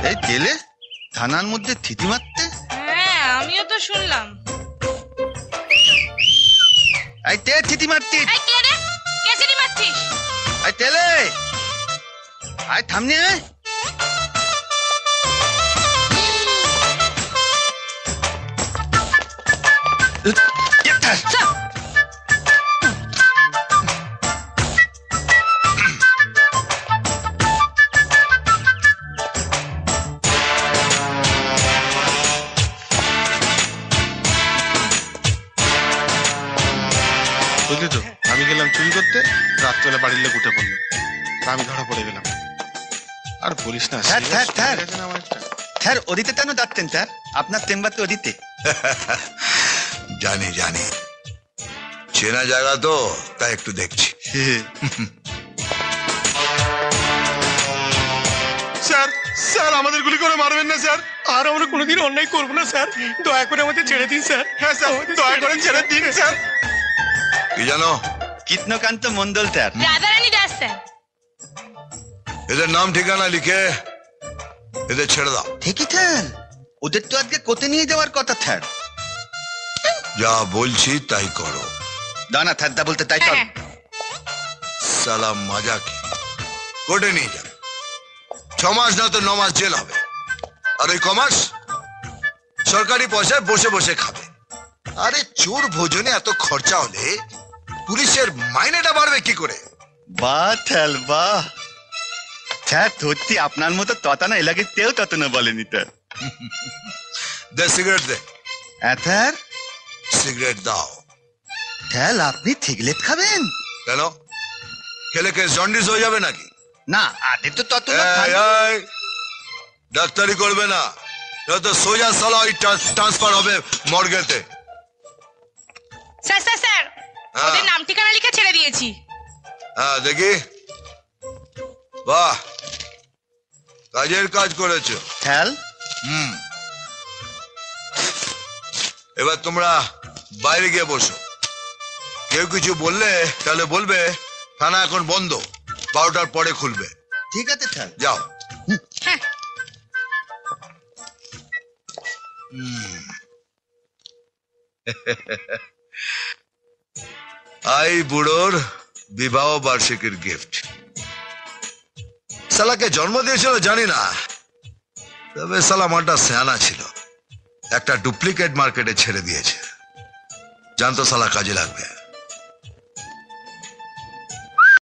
এই গেলে থানার মধ্যে থিতি মারতে? হ্যাঁ আমিও তো শুনলাম। এই তে থিতি মারতি? এই কে রে? কে সিটি মারছিস? এই তেলে আয় থামনি আয়। বুঝলি তো, আমি গেলাম চুরি করতে, রাত্রেবেলা বাড়ির লোক উঠে পড়লো, আমি ধরা পড়ে গেলাম। আর বলিস না, স্যার, স্যার, স্যার। আমার একটা স্যার ওদিতে কেন যাচ্ছেন স্যার? আপনার চেম্বার তো ওদিতে। জানি জানি, চেনা জায়গা তো, তাই একটু দেখছি। স্যার, স্যার আমাদের গুলি করে মারবেন না স্যার। আর আমরা কোনোদিন অন্যায় করবো না স্যার, দয়া করে আমাদের ছেড়ে দিন স্যার। হ্যাঁ স্যার, দয়া করে ছেড়ে দিন স্যার। কি জানো? কৃষ্ণকান্ত মন্ডল স্যার। রাধারানী দাস স্যার। এদের নাম ঠিকানা লিখে এদের ছেড়ে দাও। ঠিকই স্যার, ওদের তো আজকে কোর্টে নিয়ে যাওয়ার কথা স্যার। যা বলছি তাই করো। দানা স্যার দা বলতে তাই চল। হ্যাঁ। সালাম মজা কি, কোর্টে নিয়ে যাবে। 6 মাস না তো 9 মাস জেল হবে, আর ওই কমাস সরকারি পয়সায় বসে বসে খাবে। আরে চোর ভোজনে এত খরচা হলে পুলিশের মাইনেটা বাড়বে কি করে? বাহ স্যার বাহ। স্যার সত্যি আপনার মতো ততানা এলাকায় কেউ ততনা বলেনি স্যার। দে সিগারেট দে। হ্যাঁ স্যার। সিগারেট দাও। স্যার আপনি সিগারেট খাবেন? কেন, খেলে কে জন্ডিস হয়ে যাবে নাকি? না আগে তো ততনা এই, এই, ডাক্তারি করবে না, নয়তো সোজা সালা ট্রান্সফার হবে মর্গেতে। স্যার স্যার স্যার, হ্যাঁ। ওদের নাম ঠিকানা লিখে ছেড়ে দিয়েছি। হ্যাঁ দেখি, বাহ, কাজের কাজ করেছো। স্যার এবার তোমরা বাইরে গিয়ে বসো। কেউ কিছু বললে তাহলে বলবে থানা এখন বন্ধ, 12টার পরে খুলবে। ঠিক আছে স্যার। যাও। হ্যাঁ। আই বুড়োর বিবাহ বার্ষিকীর গিফট। সালাকে জন্ম দিয়েছিল জানি না, তবে সালা মাটা সেয়ানা ছিল, একটা ডুপ্লিকেট মার্কেটে ছেড়ে দিয়েছে। জানতো সালা কাজে লাগবে।